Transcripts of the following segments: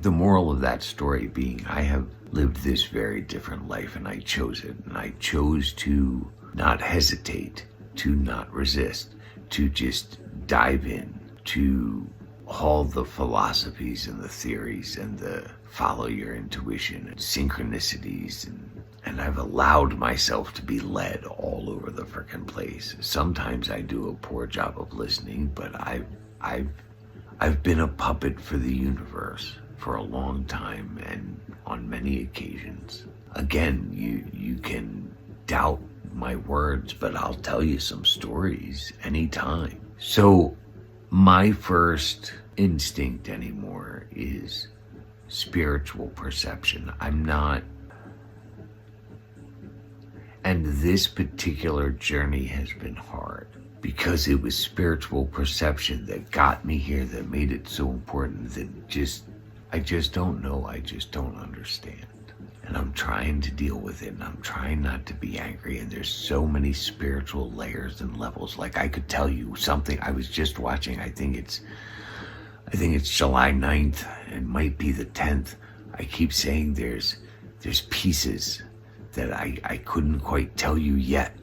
The moral of that story being, I have lived this very different life and I chose it. And I chose to not hesitate, to not resist, to just dive in, to all the philosophies and the theories and the follow your intuition and synchronicities, and I've allowed myself to be led all over the frickin' place. Sometimes I do a poor job of listening, but I've been a puppet for the universe for a long time, and on many occasions. Again, you can doubt my words, but I'll tell you some stories anytime. So my first instinct anymore is spiritual perception. And this particular journey has been hard because it was spiritual perception that got me here, that made it so important, that I just don't know, I just don't understand. And I'm trying to deal with it, and I'm trying not to be angry, and there's so many spiritual layers and levels. Like, I could tell you something I was just watching, I think it's July 9th, it might be the 10th. I keep saying there's pieces that I couldn't quite tell you yet,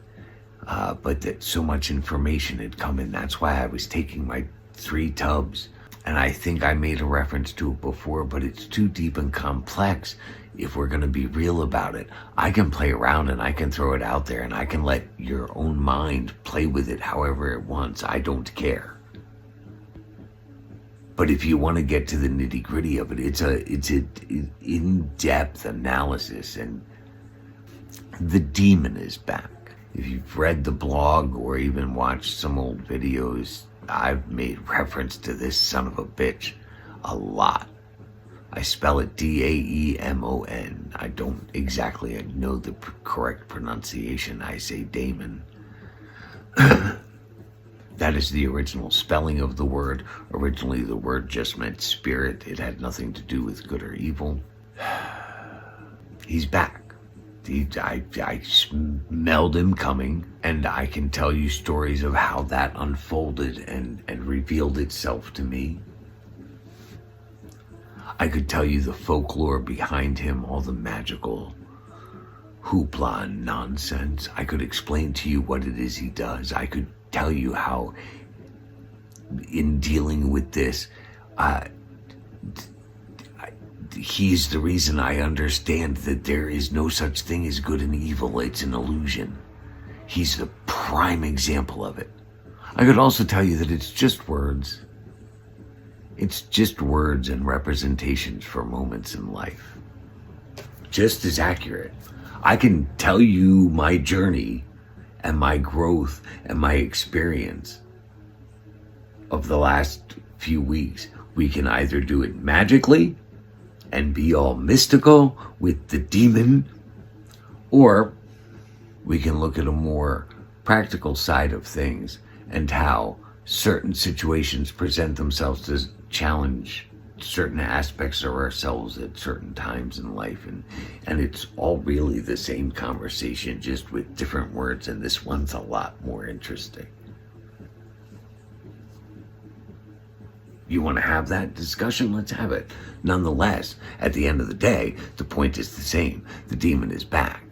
but that so much information had come in. That's why I was taking my 3 tubs. And I think I made a reference to it before, but it's too deep and complex if we're going to be real about it. I can play around and I can throw it out there and I can let your own mind play with it however it wants. I don't care. But if you want to get to the nitty gritty of it, it's an in-depth analysis, and the demon is back. If you've read the blog or even watched some old videos, I've made reference to this son of a bitch a lot. I spell it D-A-E-M-O-N. I don't exactly know the correct pronunciation. I say Damon. That is the original spelling of the word. Originally, the word just meant spirit. It had nothing to do with good or evil. He's back. I smelled him coming, and I can tell you stories of how that unfolded and revealed itself to me. I could tell you the folklore behind him, all the magical hoopla and nonsense. I could explain to you what it is he does. I could tell you how, in dealing with this, he's the reason I understand that there is no such thing as good and evil. It's an illusion. He's the prime example of it. I could also tell you that it's just words. It's just words and representations for moments in life. Just as accurate. I can tell you my journey and my growth and my experience of the last few weeks. We can either do it magically and be all mystical with the demon, or we can look at a more practical side of things and how certain situations present themselves to challenge certain aspects of ourselves at certain times in life, and it's all really the same conversation, just with different words, and this one's a lot more interesting. You want to have that discussion? Let's have it. Nonetheless, at the end of the day, the point is the same. The demon is back.